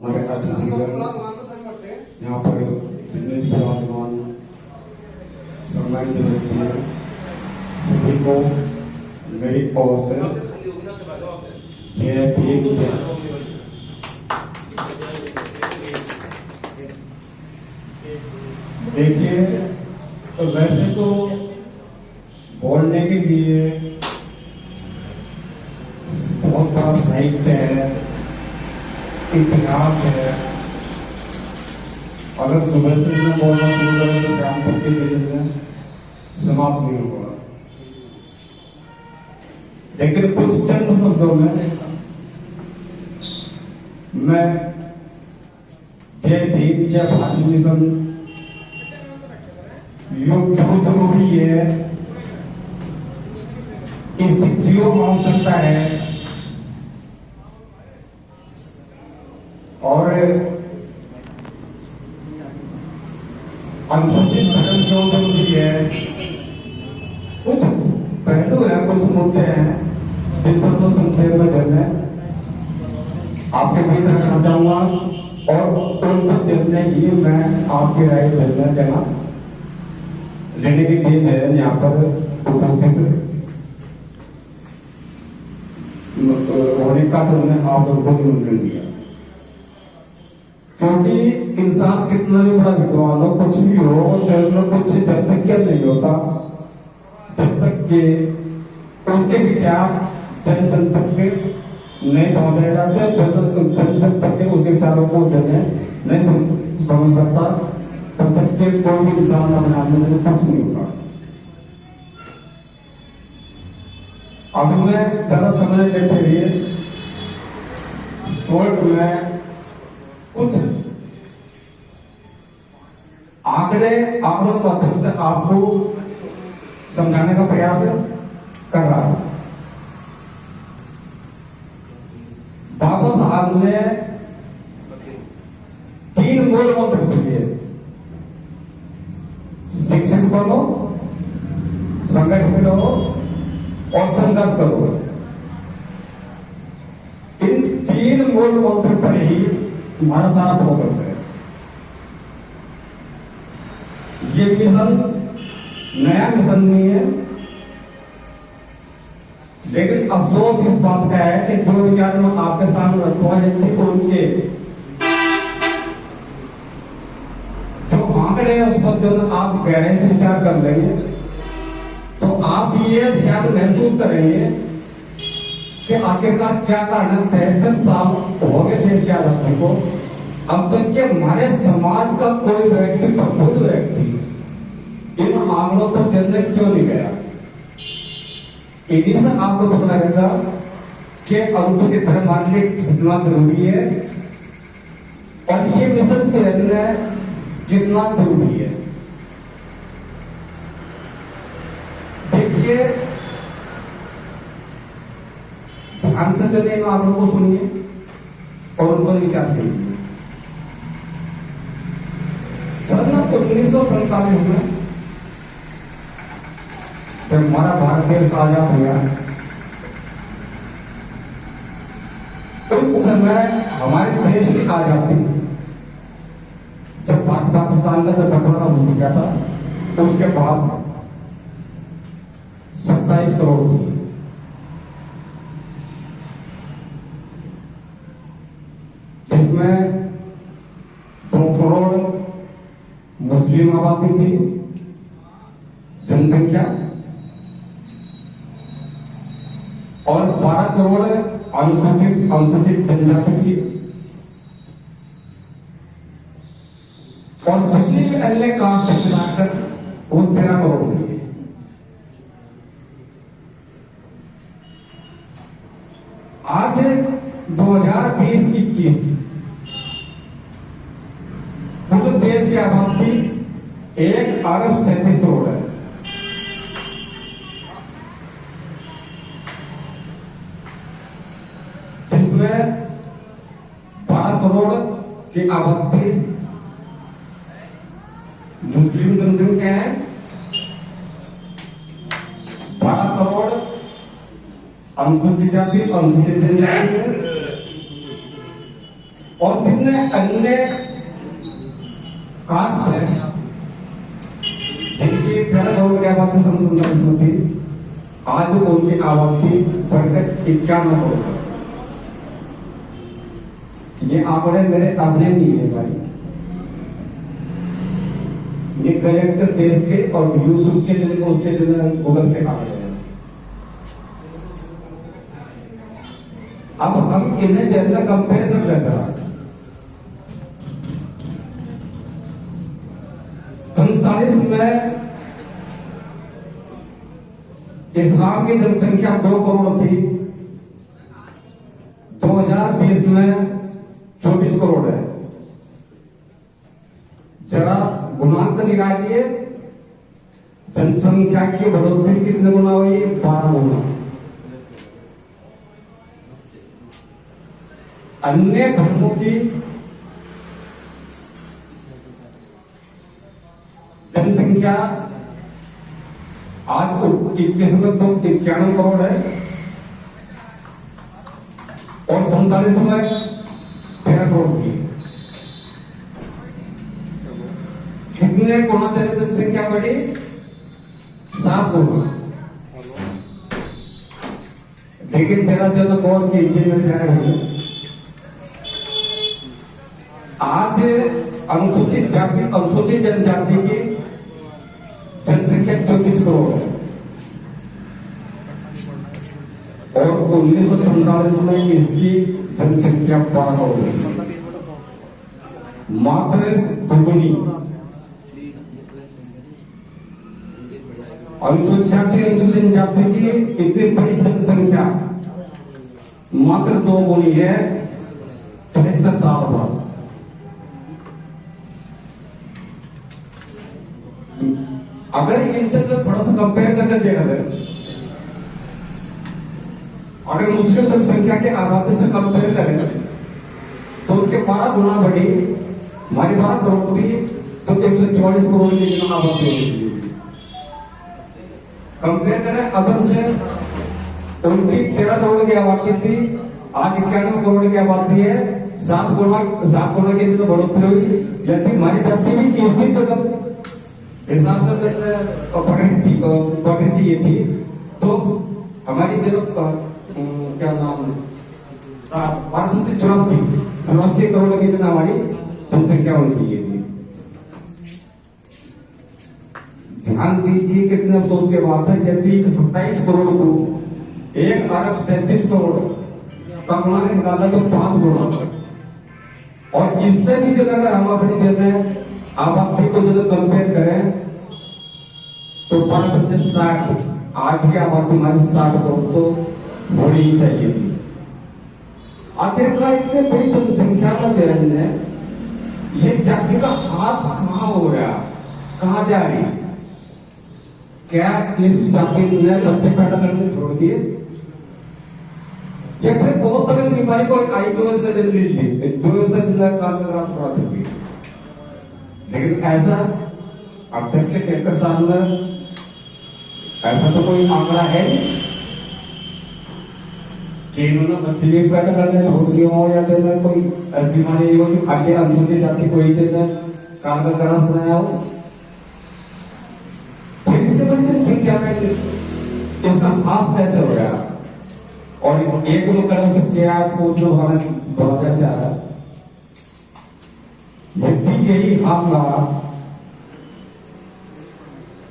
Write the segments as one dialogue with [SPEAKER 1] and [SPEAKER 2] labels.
[SPEAKER 1] हमारे अतिथिगण यहाँ पर जितने भी विराजमान सम्मानित व्यक्ति हैं सभी को मेरी ओर से जय भीम। देखिए, वैसे तो बोलने के लिए बहुत बड़ा साहित्य है, इतिहास है। अगर सुबह से मैं बोलना शुरू करें तो शाम तक के दिन में समाप्त नहीं होगा। लेकिन कुछ चंद शब्दों में मैं जय भीम, जय भारत मिशन, युग जरूरी है, इसकी जो आवश्यकता है और अनुसूचित धर्म क्यों जरूरी है। कुछ पहलू है, कुछ मुद्दे हैं जिन पर मैं संक्षेप में करने आपके बीच रखना चाहूंगा और उन पर निर्णय ही मैं आपकी राय देना लेने के लिए है यहाँ पर उपस्थित होने का तो मैं आप लोगों को निमंत्रण दिया। क्योंकि इंसान कितना भी बड़ा विद्वान हो, कुछ भी हो, शरीर में कुछ जब तक क्या नहीं होता जब तक के उसके विचार जन जन तक के नहीं पहुंचाए जाते, जन जन तक के उसके विचारों को नहीं समझ सकता, तब तक के कोई भी इंसान बनाने में कुछ नहीं होगा। अब मैं ज्यादा समय लेते हुए शॉर्ट में कुछ आंकड़े के माध्यम से आपको समझाने का प्रयास कर रहा हूं। बाबा साहब ने 3 मूल मंत्र दिए: शिक्षित बनो, संगठित रहो और संघर्ष करो। इन 3 मूल मंत्र पर ही हमारा सारा फोकस है। ये मिशन नया मिशन नहीं है, लेकिन अफसोस इस बात का है कि जो विचार मैं आपके सामने रखवाए थे उनके जो आंकड़े उस पर जो आप गहरे से विचार कर लेंगे तो आप ये शायद महसूस करेंगे कि आखिरकार क्या कारण 73 साल हो गए देश की आजादी को, अब तक के हमारे समाज का कोई व्यक्ति, प्रबुद्ध व्यक्ति इन आंकड़ों पर चलने क्यों नहीं गया। इन्हीं से आपको पता लगेगा कि अनुसूचित धर्म हमारे लिए कितना जरूरी है और ये मिशन करना कितना जरूरी है। देखिए, ध्यान से चलिए, आप लोगों को सुनिए और उनको विचार कीजिए। सन 1947 में जब हमारा भारत देश आजाद हुआ, उस समय हमारे देश की आजादी जब भारत पाकिस्तान का जब बंटवारा हो गया था, उसके बाद 27 करोड़ थी। इसमें 2 करोड़ मुस्लिम आबादी थी जनसंख्या और 12 करोड़ अनुसूचित जनजाति थी और जितनी भी अन्य काम मिलाकर वो 13 करोड़ थी। आज 2020-21 पूरे देश की आबादी 1 अरब 37 करोड़ है। जिसमें 12 करोड़ की आबादी मुस्लिम जनसंख्या है, 12 करोड़ अनुसूचित जाति, अनुसूचित जनजाति है और कितने अन्य कास्ट हैं जिनकी 13 करोड़ की आबादी सन 47 में थी, आज उनकी आबादी बढ़कर 91 करोड़। ये आंकड़े मेरे अपने नहीं है भाई, ये कलेक्टर देश के और यूट्यूब के दिन को उसके दिन गूगल पे आ गए हैं। अब हम इन्हें जनरल कंपेयर कर रहे थे। 47 में इस्लाम की जनसंख्या 2 करोड़ थी, 2020 में 24 करोड़ है। जरा गुणांक निकालिए, जनसंख्या की बढ़ोतरी कितने गुना हुई? 12 गुना। अन्य धर्मों की जनसंख्या आज 21 में तो 91 करोड़ है और 47 में 13 करोड़ थी। कितने गुना जनसंख्या बढ़ी? 7 गुना। लेकिन तेरा जो गौर कीजिए, आज अनुसूचित जाति अनुसूचित जनजाति की जनसंख्या 24 करोड़ है और 1947 में इसकी जनसंख्या 12 करोड़ है, मात्र दुगुनी। अनुसूचित जाति अनुसूचित जनजाति की इतनी बड़ी जनसंख्या मात्र 2 गुनी है 73 साल बाद। अगर इनसे तो थोड़ा सा कंपेयर करके देखा जाए, अगर मुस्लिम जनसंख्या के आबादी से कंपेयर करें तो उनके 12 गुना बढ़ी, हमारी 12 करोड़ थी तो 144 करोड़ की आबादी होगी। कंपेयर करें अदर से, उनकी 13 करोड़ की आबादी थी, आज 91 करोड़ की आबादी है, 7 गुना की बढ़ोतरी हुई। यदि हमारी जाति भी इसी जगह हिसाब से बढ़नी चाहिए थी तो हमारी जो क्या नाम 84 करोड़ की हमारी जनसंख्या होनी चाहिए थी। ध्यान दीजिए कितने अफसोस के बात है, यदि 27 करोड़ को 1,37 करोड़ का गुणा निकाला तो 5 गुना। और इससे भी जो अगर हम अपनी जगह आबादी को जो कंपेयर करें तो 60, आज की आबादी हमारी 60 करोड़ तो होनी ही चाहिए थी। आखिरकार इतने बड़ी जनसंख्या में जो है ये जाति का हाथ कहाँ हो रहा, कहाँ जा रही? क्या इस जाति ने बच्चे पैदा करने छोड़ दिए या फिर बहुत तगड़ी बीमारी को आई से जन्म दी थी, लेकिन ऐसा अब तक के 73 साल में ऐसा तो कोई आंकड़ा है कि इन्होंने बच्चे भी पैदा करने छोड़ दिए हो या फिर कोई ऐसी बीमारी हो कि खाद्य अनुसूचित जाति कोई कागज बनाया हो। फिर इतनी बड़ी जनसंख्या में इसका हास कैसे हो गया? और एक लोग कर सकते हैं आपको जो हमें बढ़ाना चाह रहा है, यदि यही आपका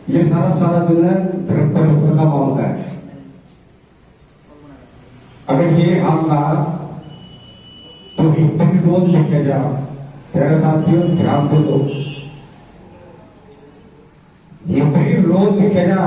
[SPEAKER 1] ये सारा दिन धर्म परिवर्तन का मामला है। अगर ये आपका तो हिस्ट्री रोज लिखे जा, तेरे साथियों ध्यान दो, हिस्ट्री रोज लिखे जा।